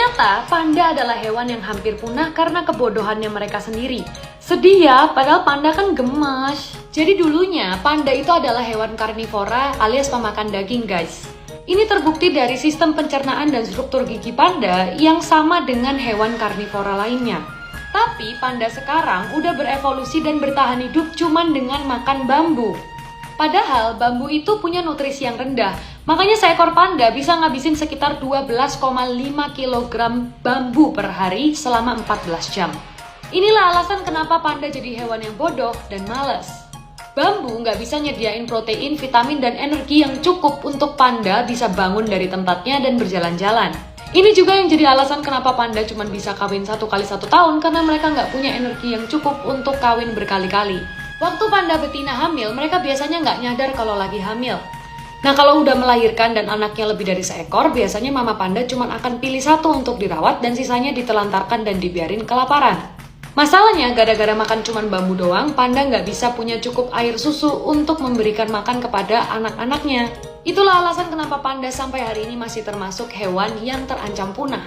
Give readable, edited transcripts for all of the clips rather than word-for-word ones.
Ternyata panda adalah hewan yang hampir punah karena kebodohannya mereka sendiri. Sedih ya, padahal panda kan gemas. Jadi dulunya panda itu adalah hewan karnivora alias pemakan daging, guys. Ini terbukti dari sistem pencernaan dan struktur gigi panda yang sama dengan hewan karnivora lainnya. Tapi panda sekarang udah berevolusi dan bertahan hidup cuman dengan makan bambu. Padahal bambu itu punya nutrisi yang rendah, makanya seekor panda bisa ngabisin sekitar 12,5 kg bambu per hari selama 14 jam. Inilah alasan kenapa panda jadi hewan yang bodoh dan malas. Bambu nggak bisa nyediain protein, vitamin, dan energi yang cukup untuk panda bisa bangun dari tempatnya dan berjalan-jalan. Ini juga yang jadi alasan kenapa panda cuma bisa kawin 1 kali 1 tahun karena mereka nggak punya energi yang cukup untuk kawin berkali-kali. Waktu panda betina hamil, mereka biasanya nggak nyadar kalau lagi hamil. Nah, kalau udah melahirkan dan anaknya lebih dari seekor, biasanya mama panda cuma akan pilih satu untuk dirawat dan sisanya ditelantarkan dan dibiarin kelaparan. Masalahnya, gara-gara makan cuma bambu doang, panda nggak bisa punya cukup air susu untuk memberikan makan kepada anak-anaknya. Itulah alasan kenapa panda sampai hari ini masih termasuk hewan yang terancam punah.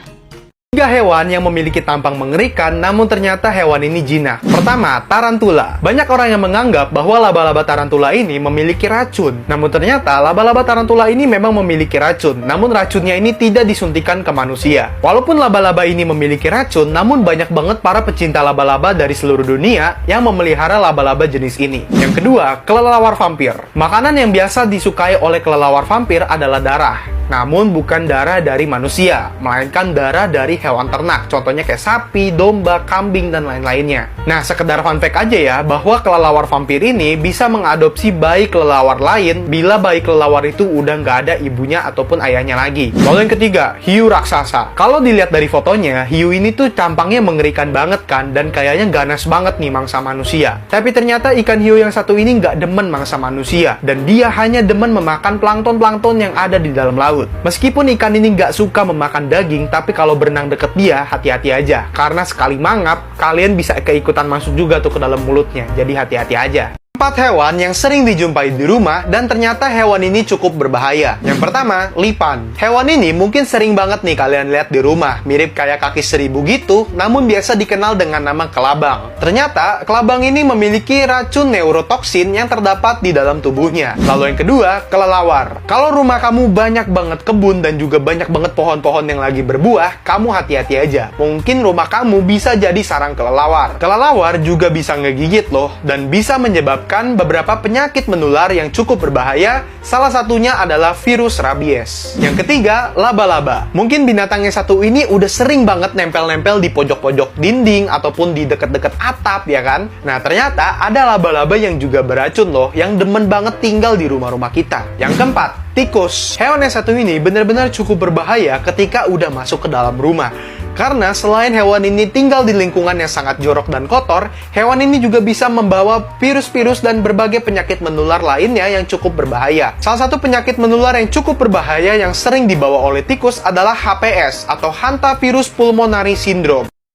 3 hewan yang memiliki tampang mengerikan, namun ternyata hewan ini jinak. Pertama, tarantula. Banyak orang yang menganggap bahwa laba-laba tarantula ini memiliki racun. Namun ternyata laba-laba tarantula ini memang memiliki racun. Namun racunnya ini tidak disuntikan ke manusia. Walaupun laba-laba ini memiliki racun, namun banyak banget para pecinta laba-laba dari seluruh dunia yang memelihara laba-laba jenis ini. Yang kedua, kelelawar vampir. Makanan yang biasa disukai oleh kelelawar vampir adalah darah. Namun bukan darah dari manusia, melainkan darah dari hewan ternak. Contohnya kayak sapi, domba, kambing, dan lain-lainnya. Nah, sekedar fun fact aja ya, bahwa kelelawar vampir ini bisa mengadopsi bayi kelelawar lain bila bayi kelelawar itu udah nggak ada ibunya ataupun ayahnya lagi. Lalu yang ketiga, hiu raksasa. Kalau dilihat dari fotonya, hiu ini tuh tampangnya mengerikan banget kan, dan kayaknya ganas banget nih mangsa manusia. Tapi ternyata ikan hiu yang satu ini nggak demen mangsa manusia, dan dia hanya demen memakan plankton-plankton yang ada di dalam laut. Meskipun ikan ini nggak suka memakan daging, tapi kalau berenang deket dia, hati-hati aja. Karena sekali mangap, kalian bisa keikutan masuk juga tuh ke dalam mulutnya. Jadi hati-hati aja. 4 hewan yang sering dijumpai di rumah dan ternyata hewan ini cukup berbahaya. Yang pertama, lipan. Hewan ini mungkin sering banget nih kalian lihat di rumah, mirip kayak kaki seribu gitu, namun biasa dikenal dengan nama kelabang. Ternyata, kelabang ini memiliki racun neurotoksin yang terdapat di dalam tubuhnya. Lalu yang kedua, kelelawar. Kalau rumah kamu banyak banget kebun dan juga banyak banget pohon-pohon yang lagi berbuah, kamu hati-hati aja. Mungkin rumah kamu bisa jadi sarang kelelawar. Kelelawar juga bisa ngegigit loh, dan bisa menyebabkan beberapa penyakit menular yang cukup berbahaya, salah satunya adalah virus rabies. Yang ketiga, laba-laba. Mungkin binatang yang satu ini udah sering banget nempel-nempel di pojok-pojok dinding ataupun di deket-deket atap, ya kan? Nah, ternyata ada laba-laba yang juga beracun loh, yang demen banget tinggal di rumah-rumah kita. Yang keempat, tikus. Hewan yang satu ini benar-benar cukup berbahaya ketika udah masuk ke dalam rumah. Karena selain hewan ini tinggal di lingkungan yang sangat jorok dan kotor, hewan ini juga bisa membawa virus-virus dan berbagai penyakit menular lainnya yang cukup berbahaya. Salah satu penyakit menular yang cukup berbahaya yang sering dibawa oleh tikus adalah HPS atau Hantavirus Pulmonary Syndrome.